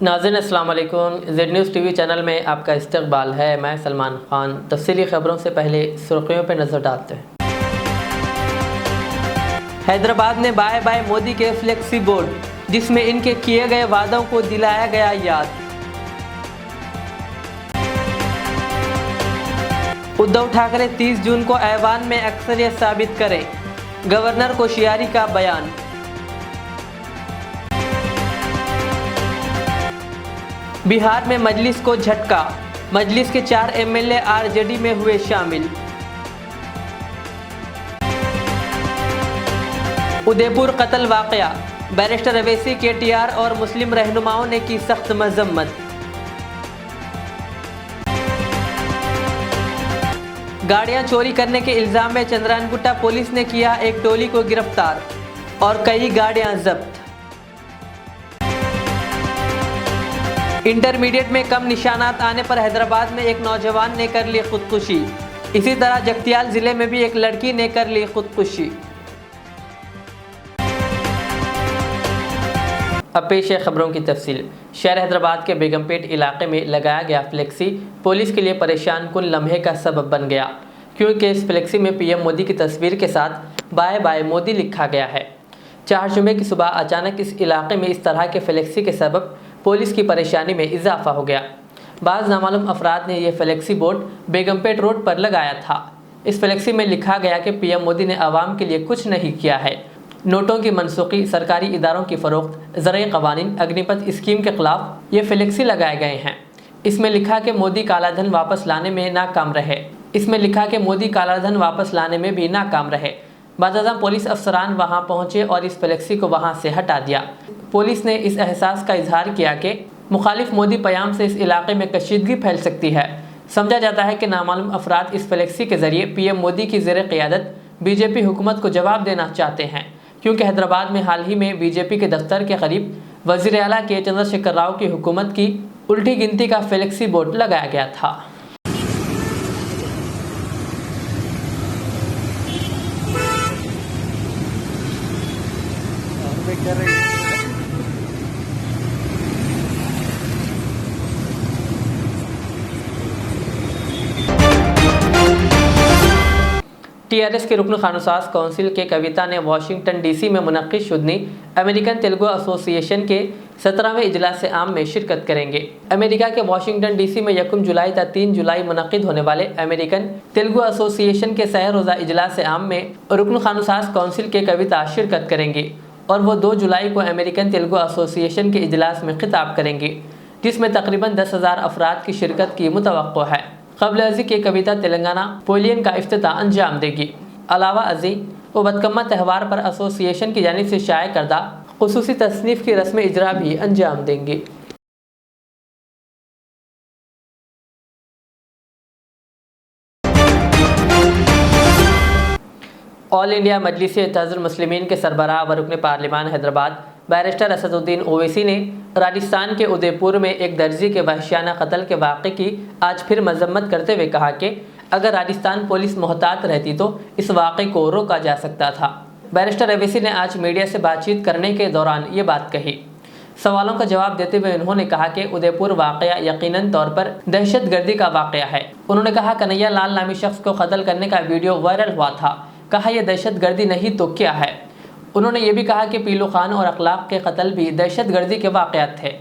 नाज़रीन अस्सलाम वालेकुम। ज़ेड न्यूज़ टीवी चैनल में आपका इस्तकबाल है। मैं सलमान खान। तफसीली खबरों से पहले सुर्खियों पर नज़र डालते हैं। हैदराबाद ने बाय बाय मोदी के फ्लेक्सी बोर्ड, जिसमें इनके किए गए वादों को दिलाया गया याद। उद्धव ठाकरे 30 जून को ऐवान में अक्सरियत साबित करें, गवर्नर कोश्यारी का बयान। बिहार में मजलिस को झटका, मजलिस के 4 एमएलए आरजेडी में हुए शामिल। उदयपुर कत्ल वाकया, बैरिस्टर अवैसी, केटीआर और मुस्लिम रहनुमाओं ने की सख्त मजम्मत। गाड़ियां चोरी करने के इल्जाम में चंद्रायनगुट्टा पुलिस ने किया एक टोली को गिरफ्तार और कई गाड़ियां जब्त। इंटरमीडिएट में कम निशानात आने पर हैदराबाद में एक नौजवान ने कर ली खुदकुशी। इसी तरह जगतियाल जिले में भी एक लड़की ने कर ली खुदकुशी। अब पेश है खबरों की तफसील। शहर हैदराबाद के बेगमपेट इलाके में लगाया गया फ्लेक्सी पुलिस के लिए परेशान कुन लम्हे का सबब बन गया, क्योंकि इस फ्लेक्सी में पीएम मोदी की तस्वीर के साथ बाय बाय मोदी लिखा गया है। 4 जुमे की सुबह अचानक इस इलाके में इस तरह के फ्लेक्सी के सबब पुलिस की परेशानी में इजाफा हो गया। बाज़ नामालूम अफराद ने यह फ्लेक्सी बोर्ड बेगमपेट रोड पर लगाया था। इस फ्लेक्सी में लिखा गया कि पीएम मोदी ने आवाम के लिए कुछ नहीं किया है। नोटों की मनसूखी, सरकारी इदारों की फ़रोख्त, ज़रई क़वानीन, अग्निपथ स्कीम के ख़िलाफ़ ये फ्लेक्सी लगाए गए हैं। इसमें लिखा कि मोदी कालाधन वापस लाने में नाकाम रहे। इसमें लिखा कि मोदी कालाधन वापस लाने में भी नाकाम रहे। बाज़ाज़ा पुलिस अफसरान वहां पहुंचे और इस फ्लेक्सी को वहां से हटा दिया। पुलिस ने इस एहसास का इजहार किया कि मुखालिफ मोदी पयाम से इस इलाके में कशीदगी फैल सकती है। समझा जाता है कि नामालूम अफराद इस फ्लेक्सी के ज़रिए पीएम मोदी की ज़ेर क़ियादत बीजेपी हुकूमत को जवाब देना चाहते हैं, क्योंकि हैदराबाद में हाल ही में बीजेपी के दफ्तर के करीब वज़ीर आला के चंद्रशेखर राव की हुकूमत की उल्टी गिनती का फ्लेक्सी बोर्ड लगाया गया था। टीआरएस के रुकन खानुसास काउंसिल के कविता ने वाशिंगटन डीसी में मुनक्किद शुदनी अमेरिकन तेलुगु एसोसिएशन के 17वें इजलास आम में शिरकत करेंगे। अमेरिका के वाशिंगटन डीसी में 1 जुलाई तक 3 जुलाई मुनक्किद होने वाले अमेरिकन तेलुगु एसोसिएशन के सह रोज़ा इजलास आम में रुकन खानुसास काउंसिल के कविता शिरकत करेंगे और वो 2 जुलाई को अमेरिकन तेलुगु एसोसिएशन के इजलास में खिताब करेंगे, जिसमें तकरीबन 10,000 अफराद की शिरकत की मुतवक्को है। क़ब्ल अज़ी के कविता तेलंगाना पोलियन का इफ्तिताह अंजाम देगी। अलावा अज़ी व बदकम्मा त्यौहार पर एसोसिएशन की जानिब से शाये करदा खुसूसी तसनीफ़ की रस्म इजरा भी अंजाम देंगी। ऑल इंडिया मजलिस इत्तेहादुल मुस्लिमीन के सरबराह व रुकन पार्लिमान हैदराबाद बैरिस्टर असदुद्दीन ओवैसी ने राजस्थान के उदयपुर में एक दर्जी के वहशियाना कत्ल के वाक़े की आज फिर मजम्मत करते हुए कहा कि अगर राजस्थान पुलिस मोहतात रहती तो इस वाक़े को रोका जा सकता था। बैरिस्टर ओवैसी ने आज मीडिया से बातचीत करने के दौरान ये बात कही। सवालों का जवाब देते हुए उन्होंने कहा कि उदयपुर वाक़या यकीनन तौर पर दहशतगर्दी का वाक़या है। उन्होंने कहा कन्हैया लाल नामी शख्स को कत्ल करने का वीडियो वायरल हुआ था। कहा यह दहशतगर्दी नहीं तो क्या है। उन्होंने ये भी कहा कि पीलू खान और अखलाक के कत्ल भी दहशतगर्दी के वाक़यात थे।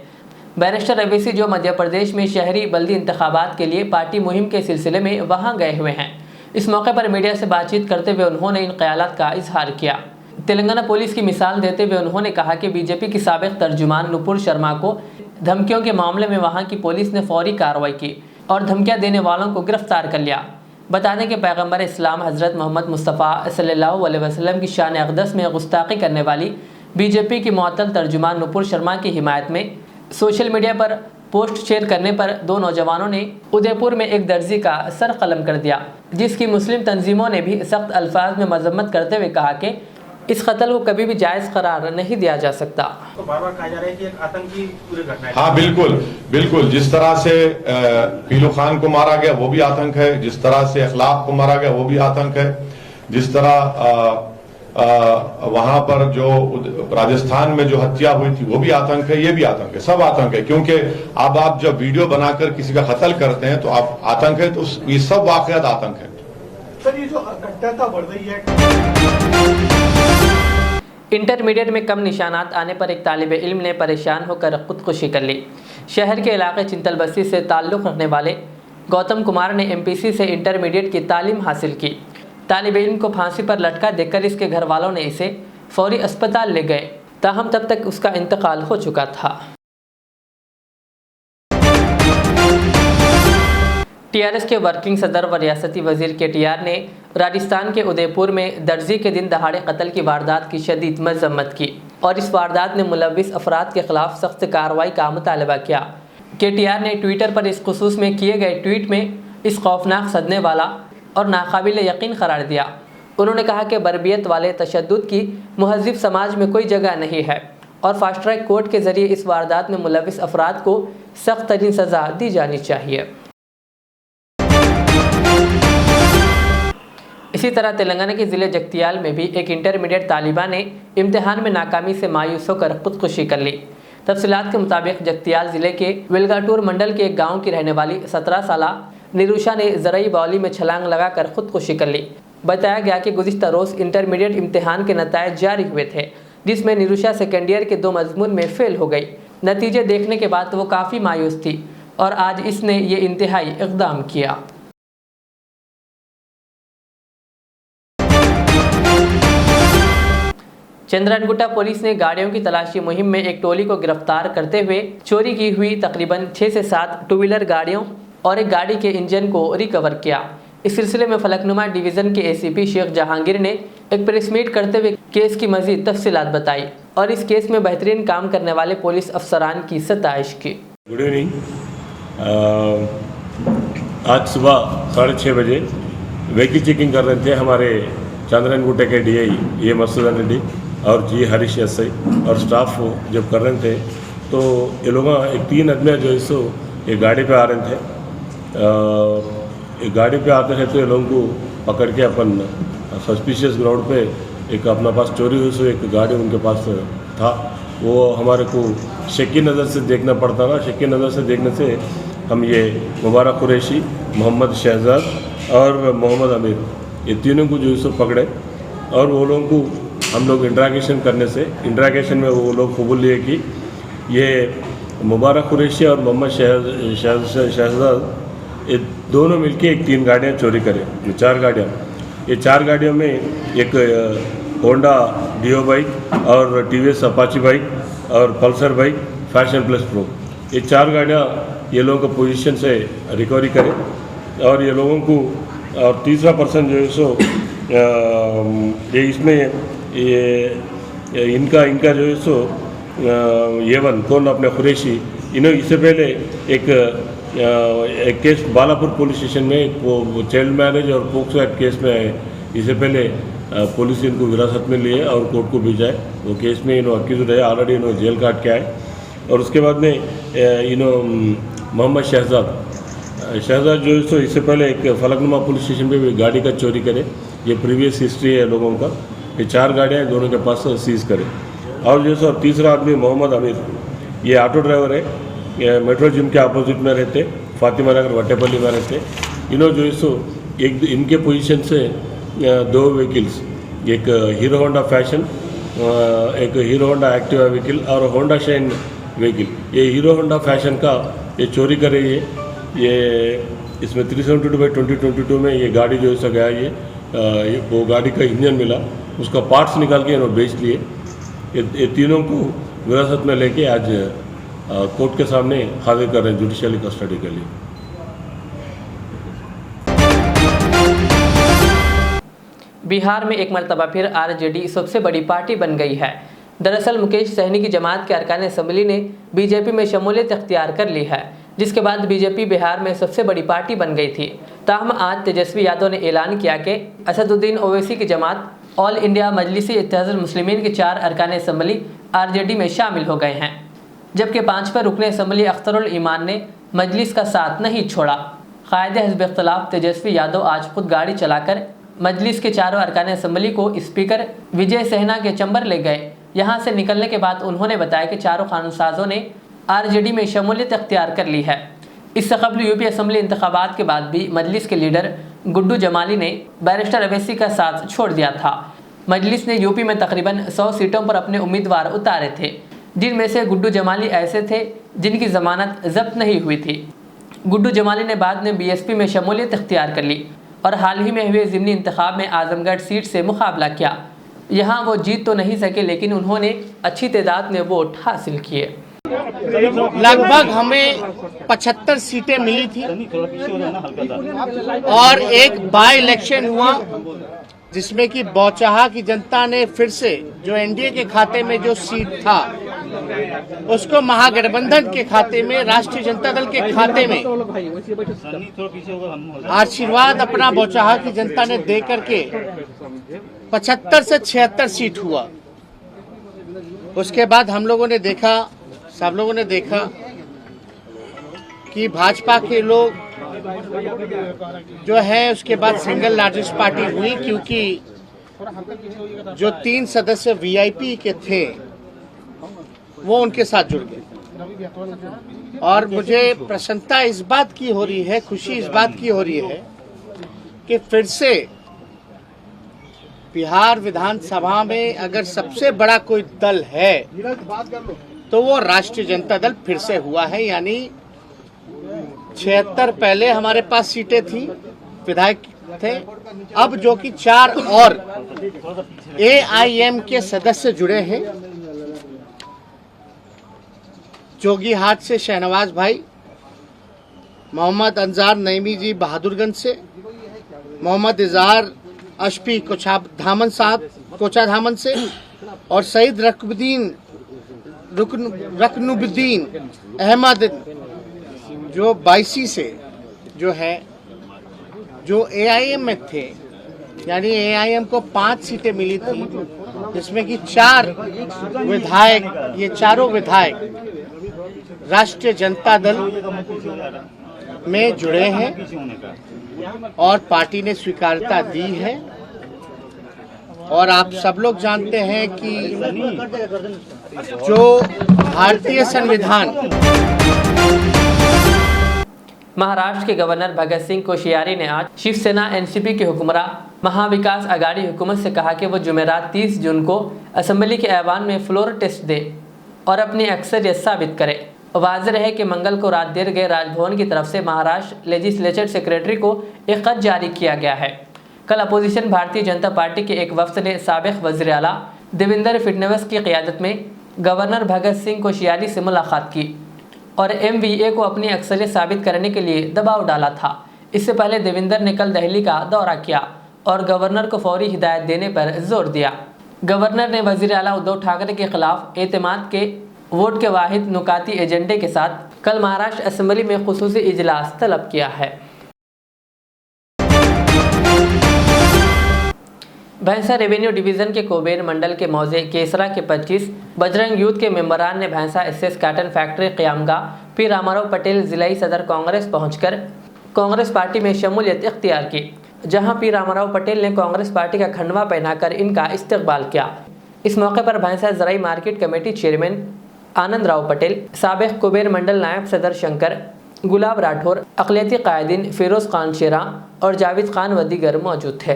बैरिस्टर ओवैसी जो मध्य प्रदेश में शहरी बल्दी इंतखाबात के लिए पार्टी मुहिम के सिलसिले में वहाँ गए हुए हैं, इस मौके पर मीडिया से बातचीत करते हुए उन्होंने इन ख्यालात का इजहार किया। तेलंगाना पुलिस की मिसाल देते हुए उन्होंने कहा कि बीजेपी की साबिक तर्जुमान नुपुर शर्मा को धमकियों के मामले में वहाँ की पुलिस ने फौरी कार्रवाई की और धमकियाँ देने वालों को गिरफ्तार कर लिया। बता दें कि पैगम्बर इस्लाम हज़रत मोहम्मद मुस्तफ़ा सल्लल्लाहु अलैहि वसल्लम की शान अक़दस में गुस्ताखी करने वाली बीजेपी की मुअत्तल तर्जुमान नुपुर शर्मा की हिमायत में सोशल मीडिया पर पोस्ट शेयर करने पर 2 नौजवानों ने उदयपुर में एक दर्जी का सर कलम कर दिया, जिसकी मुस्लिम तंजीमों ने भी सख्त अल्फाज में मजम्मत करते हुए कहा कि इस कत्ल को कभी भी जायज़ करार नहीं दिया जा सकता। तो बार-बार कहा जा रहा है कि एक आतंकी पूरी घटना है। हाँ बिल्कुल, जिस तरह से पीलू खान को मारा गया वो भी आतंक है, जिस तरह से अखलाक को मारा गया वो भी आतंक है, जिस तरह वहां पर जो राजस्थान में जो हत्या हुई थी वो भी आतंक है, ये भी आतंक है, सब आतंक है। क्योंकि अब आप जब वीडियो बनाकर किसी का कत्ल करते हैं तो आप आतंक है, तो ये सब वाकयात आतंक है। सर, ये जो कट्टरता बढ़ रही है, इंटरमीडिएट में कम निशानात आने पर एक तालिब इल्म ने परेशान होकर खुदकुशी कर ली। शहर के इलाके चिंतल बस्ती से ताल्लुक़ रखने वाले गौतम कुमार ने एमपीसी से इंटरमीडिएट की तालीम हासिल की। तालिब इल्म को फांसी पर लटका देखकर इसके घर वालों ने इसे फौरी अस्पताल ले गए, ताहम तब तक उसका इंतकाल हो चुका था। टीआरएस के वर्किंग सदर व रियासती वजीर केटीआर ने राजस्थान के उदयपुर में दर्जी के दिन दहाड़े कत्ल की वारदात की शदीद मजम्मत की और इस वारदात में मुलव्विस अफराद के खिलाफ सख्त कार्रवाई का मुतालबा किया। केटीआर ने ट्विटर पर इस खुसूस में किए गए ट्वीट में इस खौफनाक सदमे वाला और नाकाबिल यकीन करार दिया। उन्होंने कहा कि बर्बियत वाले तशद्दुद की मुहज़्ज़िब समाज में कोई जगह नहीं है और फास्ट ट्रैक कोर्ट के ज़रिए इस वारदात में मुलव्विस अफराद को सख्त तरीन सज़ा दी जानी चाहिए। इसी तरह तेलंगाना के ज़िले जगतियाल में भी एक इंटरमीडिएट तालिबा ने इम्तिहान में नाकामी से मायूस होकर खुदकुशी कर ली। तफसीलात के मुताबिक जगतियाल ज़िले के वेलगाटूर मंडल के एक गाँव की रहने वाली 17 साला निरुषा ने ज़रई बाउली में छलांग लगाकर खुदकुशी कर ली। बताया गया कि गुज़िश्ता रोज़ इंटरमीडिएट इम्तिहान के नतायज जारी हुए थे, जिसमें निरुषा सेकेंड ईयर के 2 मज़मून में फ़ेल हो गई। नतीजे देखने के बाद वो काफ़ी मायूस थी और आज इसने ये इंतहाई इक़दाम किया। चंद्रनगुट्टा पुलिस ने गाड़ियों की तलाशी मुहिम में एक टोली को गिरफ्तार करते हुए चोरी की हुई तकरीबन 6 से 7 टू व्हीलर गाड़ियों और एक गाड़ी के इंजन को रिकवर किया। इस सिलसिले में फलकनुमा डिवीज़न के एसीपी शेख जहांगीर ने एक प्रेस मीट करते हुए केस की मज़ीद तफसीलात बताई और इस केस में बेहतरीन काम करने वाले पुलिस अफसरान की सताइश की। Good evening. आज सुबह 6:30 बजे व्हीकल चेकिंग कर रहे थे हमारे चंद्रनगुट्टे के डीआई ये मसूदन रेड्डी और जी हरीश एसआई और स्टाफ जब कर रहे थे तो ये लोग एक 3 आदमी जो है सो ये गाड़ी पे आ रहे थे। ये गाड़ी पे आते हैं तो ये लोगों को पकड़ के अपन सस्पिशियस ग्राउंड पे एक अपना पास चोरी हुई सो एक गाड़ी उनके पास था, वो हमारे को शक्की नज़र से देखना पड़ता ना। शक्की नज़र से देखने से हम ये मुबारक कुरैशी, मोहम्मद शहजाद और मोहम्मद अमीर ये तीनों को जो है सो पकड़े और वो लोगों को हम लोग इंट्रागेशन करने से इंट्रागेशन में वो लोग कबूल लिए कि ये मुबारक कुरैशी और मोहम्मद शहजाद ये दोनों मिलके एक 3 गाड़ियाँ चोरी करें, 4 गाड़ियाँ। ये 4 गाड़ियों में एक होंडा डियो बाइक और टीवीएस अपाची बाइक और Pulsar bike fashion plus pro, ये 4 गाड़ियाँ ये लोगों को पोजीशन से रिकवरी करें और ये लोगों को और तीसरा पर्सन जो है सो ये इसमें ये इनका जो है सो ये वन कौन अपने कुरैशी इन्होंने इससे पहले एक केस बालापुर पुलिस स्टेशन में वो चाइल्ड मैरिज और पोक्सो एक्ट केस में आए। इससे पहले पुलिस इनको विरासत में लिए और कोर्ट को भेजा है। वो केस में इन्होंने अक्यूज रहे, ऑलरेडी इन्होंने जेल काट के आए। और उसके बाद में मोहम्मद शहजाद जो है सो इससे पहले एक फलकनुमा पुलिस स्टेशन पे भी गाड़ी का चोरी करे, ये प्रीवियस हिस्ट्री है लोगों का। ये 4 गाड़ियाँ दोनों के पास सीज करे। और जो है सो तीसरा आदमी मोहम्मद अमीर, ये ऑटो ड्राइवर है, ये मेट्रो जिम के अपोजिट में रहते, फातिमा नगर वट्टेपल्ली में रहते। इन्होंने जो है सो एक इनके पोजीशन से 2 व्हीकल्स, एक हीरो होंडा फैशन, एक हीरो होंडा एक्टिवा व्हीकल और होंडा शाइन व्हीकल, ये हीरो होंडा फैशन का ये चोरी कर रही है। ये इसमें 372/2022 में ये गाड़ी जो है गया, ये वो गाड़ी का इंजन मिला, उसका पार्ट्स निकाल के इन्होंने बेच लिए। ये तीनों को विरासत में लेके आज कोर्ट के सामने हाजिर कर रहे हैं जुडिशियली कस्टडी के लिए। बिहार में एक मरतबा फिर आरजेडी सबसे बड़ी पार्टी बन गई है। दरअसल मुकेश सहनी की जमात के अरकान असम्बली ने बीजेपी में शमूलियत इख्तियार कर ली है, जिसके बाद बीजेपी बिहार में सबसे बड़ी पार्टी बन गई थी। ताहम आज तेजस्वी यादव ने ऐलान किया कि असदुद्दीन ओवैसी की जमात ऑल इंडिया मजलिस इत्तेहादुल मुस्लिमीन के 4 अरकान असम्बली आरजेडी में शामिल हो गए हैं, जबकि 5वें रुकन असम्बली अख्तरुल ईमान ने मजलिस का साथ नहीं छोड़ा। कायदे हिज़्ब इख्तिलाफ तेजस्वी यादव आज खुद गाड़ी चलाकर मजलिस के चारों अरकान असम्बली को स्पीकर विजय सहना के चंबर ले गए। यहाँ से निकलने के बाद उन्होंने बताया कि चारों कानूनसाजों ने आरजेडी में शमूलियत अख्तियार कर ली है। इससे कबल यूपी असम्बली इंतखाबात के बाद भी मजलिस के लीडर गुड्डू जमाली ने बैरिस्टर अवैसी का साथ छोड़ दिया था। मजलिस ने यूपी में तकरीबन 100 सीटों पर अपने उम्मीदवार उतारे थे, जिनमें से गुड्डू जमाली ऐसे थे जिनकी जमानत जब्त नहीं हुई थी। गुड्डू जमाली ने बाद में बीएसपी में शमूलियत अख्तियार कर ली और हाल ही में हुए ज़िमनी इंतखाब में आजमगढ़ सीट से मुकाबला किया। यहाँ वो जीत तो नहीं सके, लेकिन उन्होंने अच्छी तादाद में वोट हासिल किए। लगभग हमें 75 सीटें मिली थी और एक बाई इलेक्शन हुआ जिसमें कि बौचाहा की जनता ने फिर से जो एनडीए के खाते में जो सीट था उसको महागठबंधन के खाते में, राष्ट्रीय जनता दल के खाते में आशीर्वाद अपना बौचाहा की जनता ने दे करके 75 से 76 सीट हुआ। उसके बाद हम लोगों ने देखा, सब लोगों ने देखा कि भाजपा के लोग जो है उसके बाद सिंगल लार्जेस्ट पार्टी हुई, क्योंकि जो 3 सदस्य वीआईपी के थे वो उनके साथ जुड़ गए। और मुझे प्रसन्नता इस बात की हो रही है, खुशी इस बात की हो रही है कि फिर से बिहार विधानसभा में अगर सबसे बड़ा कोई दल है तो वो राष्ट्रीय जनता दल फिर से हुआ है। यानी 76 पहले हमारे पास सीटें थी, विधायक थे, अब जो कि 4 और एआईएम के सदस्य जुड़े हैं। जोगीहाट से शहनवाज भाई, मोहम्मद अंजार नईमी जी बहादुरगंज से, मोहम्मद इजहार अशफी कोचाधामन साहब कोचाधामन से, और सईद रकनुद्दीन अहमद जो 22 से जो है, जो एआईएम में थे। यानी एआईएम को 5 सीटें मिली थी, जिसमें कि 4 विधायक, ये चारों विधायक राष्ट्रीय जनता दल में जुड़े हैं और पार्टी ने स्वीकार्यता दी है। और आप सब लोग जानते हैं कि जो भारतीय संविधान, महाराष्ट्र के गवर्नर भगत सिंह कोश्यारी ने आज शिवसेना एनसीपी के हुक्मरां महाविकास आघाड़ी हुकूमत से कहा कि वो जुमेरात 30 जून को असेंबली के ऐवान में फ्लोर टेस्ट दे और अपनी अक्सरियत साबित करे। वाज़ेह है कि मंगल को रात देर गए राजभवन की तरफ से महाराष्ट्र लेजिस्लेचर सेक्रेटरी को एक खत जारी किया गया है। कल अपोजिशन भारतीय जनता पार्टी के एक वफ्द ने साबिक वज़ीर आला देवेंद्र फडणवीस की क़ियादत में गवर्नर भगत सिंह कोश्यारी से मुलाकात की और एमवीए को अपनी अक्सरियत साबित करने के लिए दबाव डाला था। इससे पहले देवेंद्र ने कल दिल्ली का दौरा किया और गवर्नर को फौरी हिदायत देने पर जोर दिया। गवर्नर ने वज़ीर आला उद्धव ठाकरे के खिलाफ एतमाद के वोट के वाहिद नुकाती एजेंडे के साथ कल महाराष्ट्र असेंबली में खुसूसी इजलास तलब किया है। भैंसा रेवेन्यू डिवीज़न के कोबेर मंडल के मौजे केसरा के 25 बजरंग यूथ के मेंबरान ने भैंसा एसएस काटन फैक्ट्री क़यामगाह पी रामाराव पटेल ज़िलाई सदर कांग्रेस पहुंचकर कांग्रेस पार्टी में शमूलियत इख्तियार की, जहां पी रामाराव पटेल ने कांग्रेस पार्टी का खंडवा पहनाकर इनका इस्तकबाल किया। इस मौके पर भैंसा ज़राई मार्केट कमेटी चेयरमैन आनंद राव पटेल, साबिक कुबेर मंडल नायब सदर शंकर, गुलाब राठौर, अक़लियती कायदीन फिरोज़ खान शेरा और जावेद खान व दीगर मौजूद थे।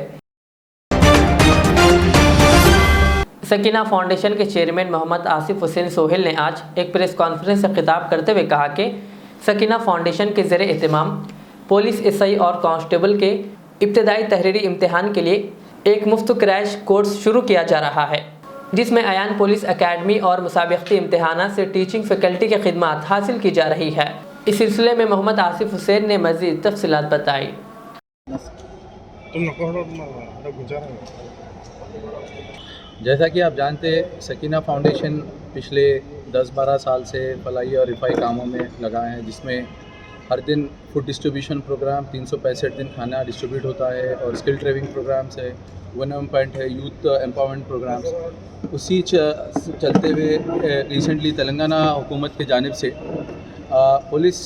सकीना फाउंडेशन के चेयरमैन मोहम्मद आसिफ हुसैन सोहेल ने आज एक प्रेस कॉन्फ्रेंस से खिताब करते हुए कहा कि सकीना फाउंडेशन के ज़ेरे एहतमाम पुलिस एसआई और कांस्टेबल के इब्तदाई तहरीरी इम्तिहान के लिए एक मुफ्त क्रैश कोर्स शुरू किया जा रहा है, जिसमें अयान पुलिस अकेडमी और मुसाबिक़ती इम्तिहानात से टीचिंग फैकल्टी की खिदमत हासिल की जा रही है। इस सिलसिले में मोहम्मद आसिफ हुसैन ने मज़ीद तफसीलात बताई। जैसा कि आप जानते हैं, सकीना फाउंडेशन पिछले 10-12 साल से फलाई और रिफाई कामों में लगा है, जिसमें हर दिन फूड डिस्ट्रीब्यूशन प्रोग्राम, 365 दिन खाना डिस्ट्रीब्यूट होता है और स्किल ट्रेनिंग प्रोग्राम्स है, वुमेन पॉइंट है, यूथ एम्पावरमेंट प्रोग्राम्स। उसी चलते हुए रिसेंटली तेलंगाना हुकूमत की जानिब से पुलिस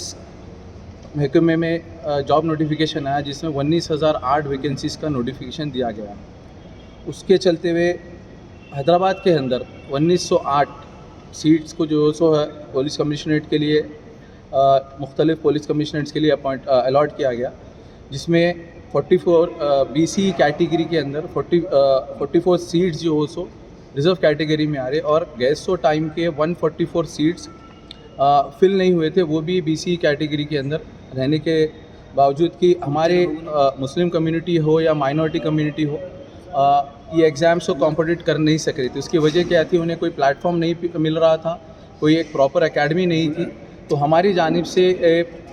महकमे में जॉब नोटिफिकेशन आया जिसमें 19,008 वैकेंसीज़ का नोटिफिकेशन दिया गया। उसके चलते हुए हैदराबाद के अंदर 1908 सीट्स को जो सो है पुलिस कमिश्नरेट के लिए मुख्तलिफ पुलिस कमिश्नरेट्स के लिए अलॉट किया गया, जिसमें 44 BC कैटेगरी के अंदर 44 सीट्स जो हो सो रिज़र्व कैटेगरी में आ रहे, और गैसो टाइम के 144 सीट्स फिल नहीं हुए थे, वो भी BC कैटेगरी के अंदर रहने के बावजूद कि हमारे मुस्लिम कम्युनिटी हो या माइनॉरिटी कम्युनिटी हो ये एग्ज़ाम्स को कॉम्पिटिट कर नहीं सक रही थी। उसकी वजह क्या थी, उन्हें कोई प्लेटफॉर्म नहीं मिल रहा था, कोई एक प्रॉपर एकेडमी नहीं थी। तो हमारी जानिब से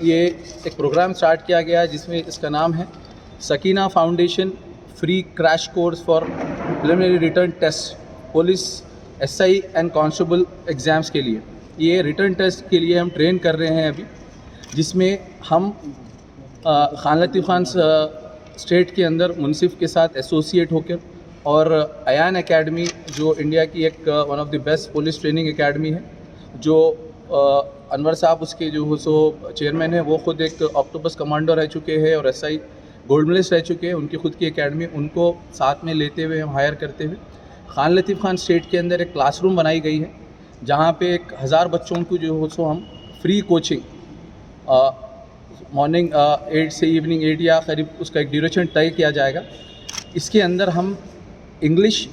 ये एक प्रोग्राम स्टार्ट किया गया जिसमें इसका नाम है Sakina foundation free crash course for preliminary written test police SI and constable exams के लिए। ये रिटर्न टेस्ट के लिए हम ट्रेन कर रहे हैं अभी, जिसमें हम खान लतीफ़ खान स्टेट के अंदर मुनसिफ के साथ एसोसिएट होकर और अयान एकेडमी जो इंडिया की एक one of the best police training academy है, जो अनवर साहब उसके जो हो सो चेयरमैन है, वो ख़ुद एक ऑक्टोपस कमांडो रह चुके हैं और SI गोल्ड मेडलिस्ट रह चुके हैं, उनकी ख़ुद की एकेडमी, उनको साथ में लेते हुए हम हायर करते हुए खान लतीफ़ खान स्टेट के अंदर एक क्लासरूम बनाई गई है, जहाँ पे 1000 बच्चों को जो हो सो हम फ्री कोचिंग मॉर्निंग 8 से इवनिंग 8 या करीब उसका एक ड्यूरेशन तय किया जाएगा। इसके अंदर हम इंग्लिश,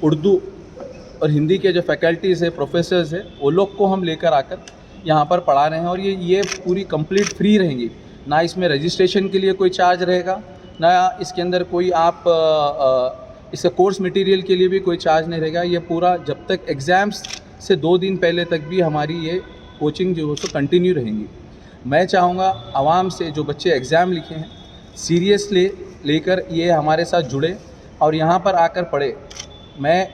उर्दू और हिंदी के जो फैकल्टीज़ है, प्रोफेसर्स है, वो लोग को हम लेकर आकर यहाँ पर पढ़ा रहे हैं, और ये पूरी कंप्लीट फ्री रहेंगी। ना इसमें रजिस्ट्रेशन के लिए कोई चार्ज रहेगा, ना इसके अंदर कोई आप इसका कोर्स मटेरियल के लिए भी कोई चार्ज नहीं रहेगा। ये पूरा जब तक एग्ज़ाम्स से 2 दिन पहले तक भी हमारी ये कोचिंग जो हो तो कंटिन्यू रहेंगी। मैं चाहूँगा आवाम से जो बच्चे एग्ज़ाम लिखे हैं सीरियस लेकर ये हमारे साथ जुड़े और यहाँ पर आकर पढ़े। मैं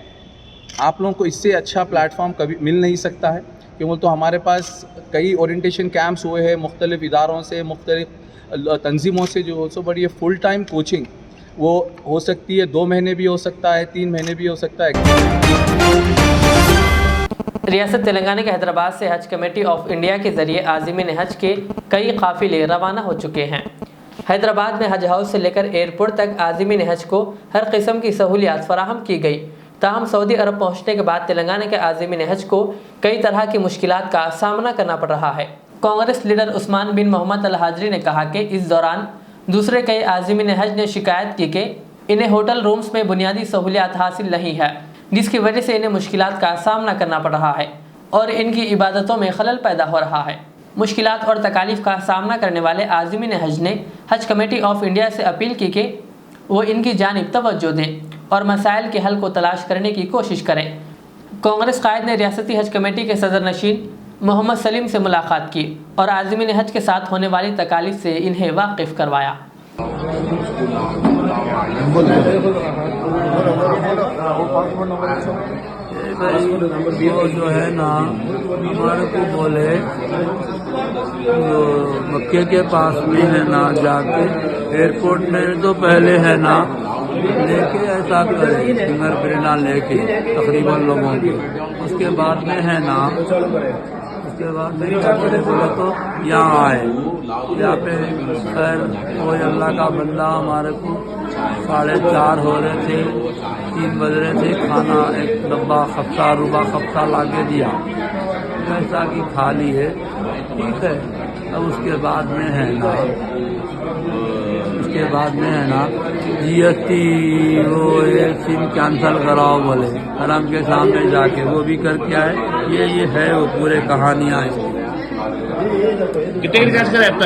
आप लोगों को इससे अच्छा प्लेटफॉर्म कभी मिल नहीं सकता है, क्योंकि तो हमारे पास कई ओरिएंटेशन कैंप्स हुए हैं मुख्तलिफ़ इदारों से, मुख्तलिफ़ तंजीमों से जो हो सो, बट ये फुल टाइम कोचिंग वो हो सकती है, 2 महीने भी हो सकता है, 3 महीने भी हो सकता है। रियासत तेलंगाना के हैदराबाद से हज कमेटी ऑफ इंडिया के ज़रिए आज़मीन हज के कई काफ़िले रवाना हो चुके हैं। हैदराबाद में हज हाउस से लेकर एयरपोर्ट तक आज़मीन हज को हर किस्म की सहूलियात फराहम की गई। ताहम सऊदी अरब पहुंचने के बाद तेलंगाना के आज़मीन हज को कई तरह की मुश्किलात का सामना करना पड़ रहा है। कांग्रेस लीडर उस्मान बिन मोहम्मद अल हाजरी ने कहा कि इस दौरान दूसरे कई आज़मीन हज ने शिकायत की कि इन्हें होटल रूम्स में बुनियादी सहूलियात हासिल नहीं है, जिसकी वजह से इन्हें मुश्किलात का सामना करना पड़ रहा है और इनकी इबादतों में खलल पैदा हो रहा है। मुश्किलात और तकालीफ का सामना करने वाले आज़मीन हज ने हज कमेटी ऑफ इंडिया से अपील की कि वो इनकी जानिब तवज्जो दें और मसाइल के हल को तलाश करने की कोशिश करें। कांग्रेस कायद ने रियासती हज कमेटी के सदर नशीन मोहम्मद सलीम से मुलाकात की और आज़मीन हज के साथ होने वाली तकालीफ से इन्हें वाकिफ़ करवाया। वो जो है ना हमारे को बोले जो मक्के के पास में है ना, जाके एयरपोर्ट में तो पहले है ना लेके ऐसा करे फिंगर प्रिंट लेके तकरीबन लोगों की, उसके बाद में है ना, उसके बाद में बोले तो यहाँ आए। यहाँ पे खैर कोई अल्लाह का बंदा हमारे को 4:30 हो रहे थे, 3 बज रहे थे, खाना एक डब्बा खफ्ता रुबा खफ्ता ला के दिया, जैसा कि खाली है ठीक है। अब उसके बाद में है ना, उसके बाद में है ना GST वो ये सिम कैंसल कराओ बोले, हराम के सामने जाके वो भी करके आए। ये है वो पूरे कहानियाँ हैं। कितने रिचार्ज करा अब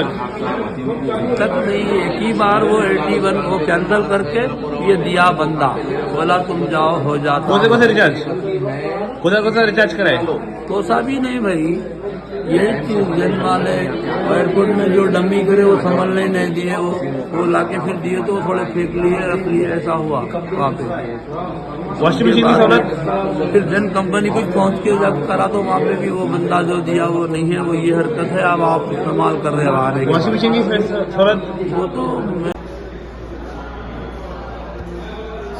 तक नहीं, एक ही बार वो 81 को कैंसल करके ये दिया बंदा, बोला तुम जाओ हो जाता। कौन से रिचार्ज, कौन सा रिचार्ज कराए? तो सा भी नहीं भाई, यही चीज जन वाले एयरपोर्ट में जो डमी करे वो संभलने नहीं दिए, वो लाके फिर दिए तो थोड़े फेंक लिए रख लिए, ऐसा हुआ वहाँ पे। वॉशिंग मशीन की सहूलत फिर जन कंपनी कुछ पहुँच के जब करा तो वहाँ पे भी वो बंदा जो दिया वो नहीं है, वो ये हरकत है। अब आप इस्तेमाल कर रहे हैं वॉशिंग मशीन की सहूलत, वो तो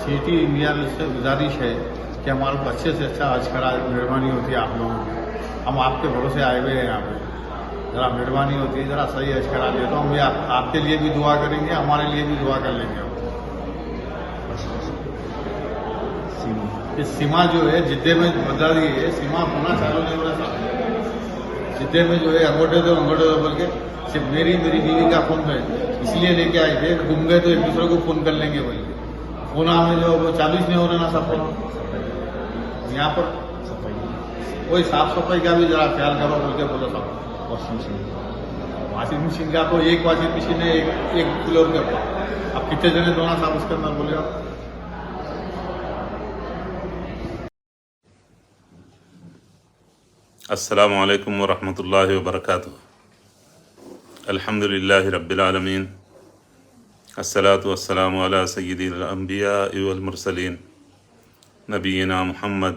सिटी इंडिया से गुजारिश है कि हमारे को अच्छे से अच्छा आज करा, मेहरबानी होती है आप लोगों की। हम आपके भरोसे आए हुए हैं यहाँ पे, जरा मेहरबानी होती है, जरा सही ऐश करा दिए तो हम भी आपके लिए भी दुआ करेंगे, हमारे लिए भी दुआ कर लेंगे। इस सीमा जो है जिद्दे में बदल रही है, सीमा होना चालू नहीं हो रहा। जिद्दे में जो है अंगूठे दो बोल के सिर्फ मेरी बीवी का फोन पे इसलिए लेके आए थे, घूम गए तो एक दूसरे को फोन कर लेंगे बोल के। फोन हमें जो वो चालू नहीं हो रहा ना सब फोन। यहाँ पर कोई साफ सफाई का भी जरा ख्याल करो बोल के बोलो सब। वॉशिंग मशीन का तो एक वॉशिंग मशीन है एक फ्लोर के ऊपर, अब कितने जने दोनों साहब उसके अंदर बोले आप। अस्सलामु अलैकुम वरहमतुल्लाहि वबरकातुहू। अल्हम्दुलिल्लाहि रब्बिल आलमीन, अस्सलातु वस्सलामु अला सय्यिदिल अंबिया वल मुरसलीन नबीना मुहम्मद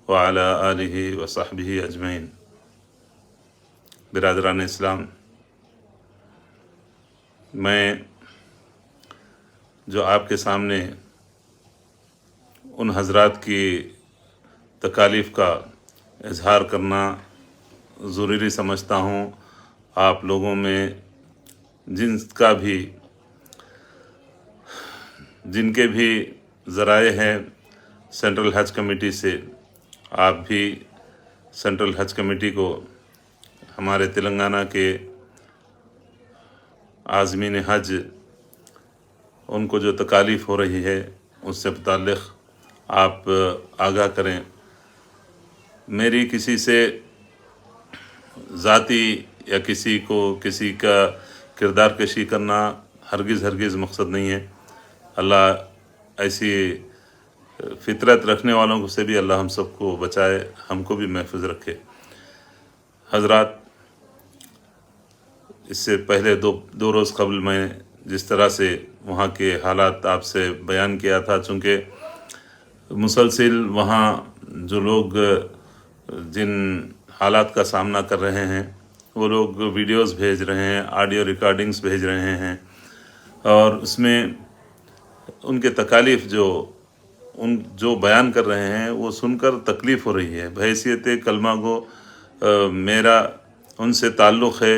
व अला आलिहि व सहबिहि अजमईन। बिरादरान इस्लाम, मैं जो आपके सामने उन हजरात की तकालीफ का इजहार करना ज़रूरी समझता हूँ। आप लोगों में जिनके भी ज़राए हैं सेंट्रल हज कमेटी से, आप भी सेंट्रल हज कमेटी को हमारे तेलंगाना के आज़मीन हज उनको जो तकालीफ़ हो रही है उससे मुताल्लिक़ आप आगाह करें। मेरी किसी से ज़ाती या किसी का किरदार कशी करना हरगिज़ मकसद नहीं है। अल्लाह ऐसी फितरत रखने वालों से भी अल्लाह हम सबको बचाए, हमको भी महफूज रखे। हजरात, इससे पहले दो रोज़ कबल मैं जिस तरह से वहाँ के हालात आपसे बयान किया था, चूँकि मुसलसिल वहाँ जो लोग जिन हालात का सामना कर रहे हैं वो लोग वीडियोस भेज रहे हैं, ऑडियो रिकॉर्डिंग्स भेज रहे हैं, और उसमें उनके तकालीफ जो बयान कर रहे हैं वो सुनकर तकलीफ़ हो रही है। बहैसियत कलमा को मेरा उनसे ताल्लुक़ है,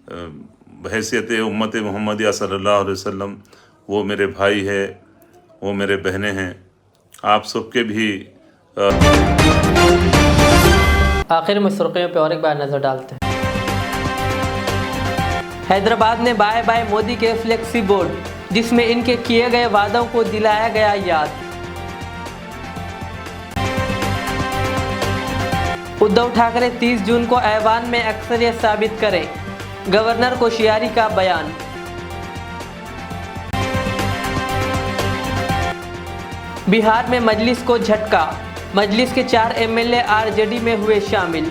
बहैसियत उम्मत मुहम्मदिया सल्लल्लाहु अलैहि वसल्लम, वो मेरे भाई है, वो मेरे बहनें हैं। आप सबके भी आखिर में सुर्खियों पे और एक बार नजर डालते हैं। हैदराबाद ने बाय बाय मोदी के फ्लेक्सी बोर्ड, जिसमें इनके किए गए वादों को दिलाया गया याद। उद्धव ठाकरे 30 जून को ऐवान में अक्सरियत साबित करें, गवर्नर कोश्यारी का बयान। बिहार में मजलिस को झटका, मजलिस के 4 एमएलए आरजेडी में हुए शामिल।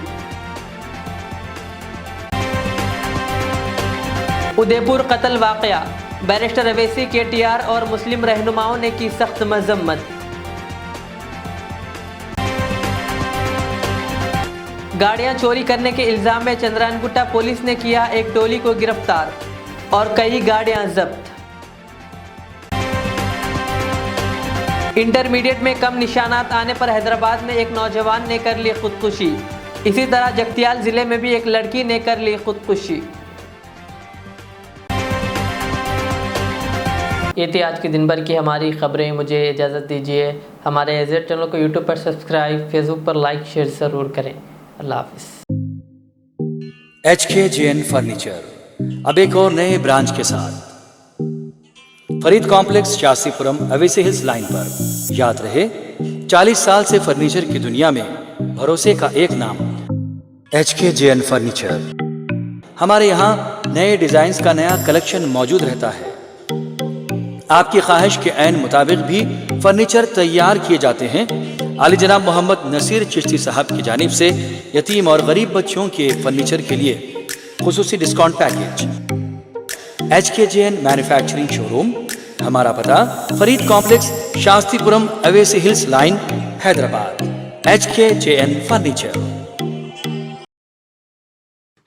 उदयपुर कत्ल वाकया, बैरिस्टर अवैसी, केटीआर और मुस्लिम रहनुमाओं ने की सख्त मजम्मत। गाड़ियां चोरी करने के इल्जाम में चंद्रानगुट्टा पुलिस ने किया एक टोली को गिरफ्तार और कई गाड़ियां जब्त। इंटरमीडिएट में कम निशानात आने पर हैदराबाद में एक नौजवान ने कर ली खुदकुशी। इसी तरह जगतियाल जिले में भी एक लड़की ने कर ली खुदकुशी। ये थी आज की दिन भर की हमारी खबरें। मुझे इजाज़त दीजिए। हमारे एजेड चैनल को यूट्यूब पर सब्सक्राइब, फेसबुक पर लाइक शेयर ज़रूर करें। अल्लाह हाफिज़। HKJN फर्नीचर अब एक और नए ब्रांच के साथ Farid complex, Shastripuram, Owaisi hills line पर। याद रहे, 40 साल से फर्नीचर की दुनिया में भरोसे का एक नाम HKJN फर्नीचर। हमारे यहाँ नए डिजाइन का नया कलेक्शन मौजूद रहता है। आपकी ख्वाहिश के ऐन मुताबिक भी फर्नीचर तैयार किए जाते हैं। आली जनाब मोहम्मद नसीर चिश्ती साहब की जानिब से यतीम और गरीब बच्चों के फर्नीचर के लिए खुसूसी discount package. HKJN manufacturing showroom, हमारा पता Farid complex, Shastripuram, Owaisi hills line, Hyderabad. HKJN furniture.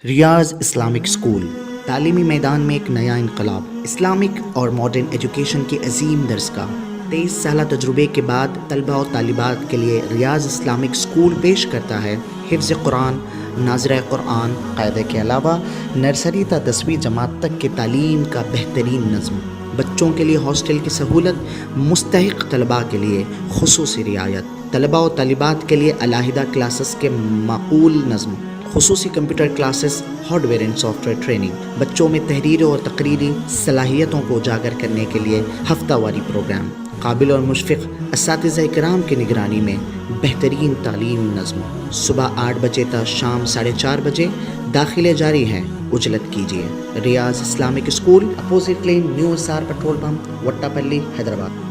Riyaz Islamic school, तालीमी मैदान में एक नया इनकलाब। इस्लामिक और मॉडर्न एजुकेशन की अजीम दरसगाह। 23 साल तजुर्बे के बाद तलबा और तालिबात के लिए रियाज इस्लामिक स्कूल पेश करता है हिफ्ज़ कुरान, नाज़िर कुरान कायदे के अलावा नर्सरी ता 10वीं जमात तक की तालीम का बेहतरीन नज़्म, बच्चों के लिए हॉस्टल की सहूलत, मुस्तहिक तलबा के लिए खुसूसी रियायत, तलबा और तालिबात के लिए अलहदा क्लासेस के माकूल नज़्म, खुसूसी computer classes, hardware and software training, बच्चों में तहरीर और तकरीरी सलाहियतों को उजागर करने के लिए हफ्तावारी प्रोग्राम, काबिल और मुशफ़िक़ असातिज़ा इकराम की निगरानी में बेहतरीन तालीम नज़्म। सुबह 8 बजे तक शाम 4:30 बजे दाखिले जारी हैं, उजलत कीजिए। Riyaz Islamic school, opposite lane, new SR petrol pump, Vattapalli, Hyderabad.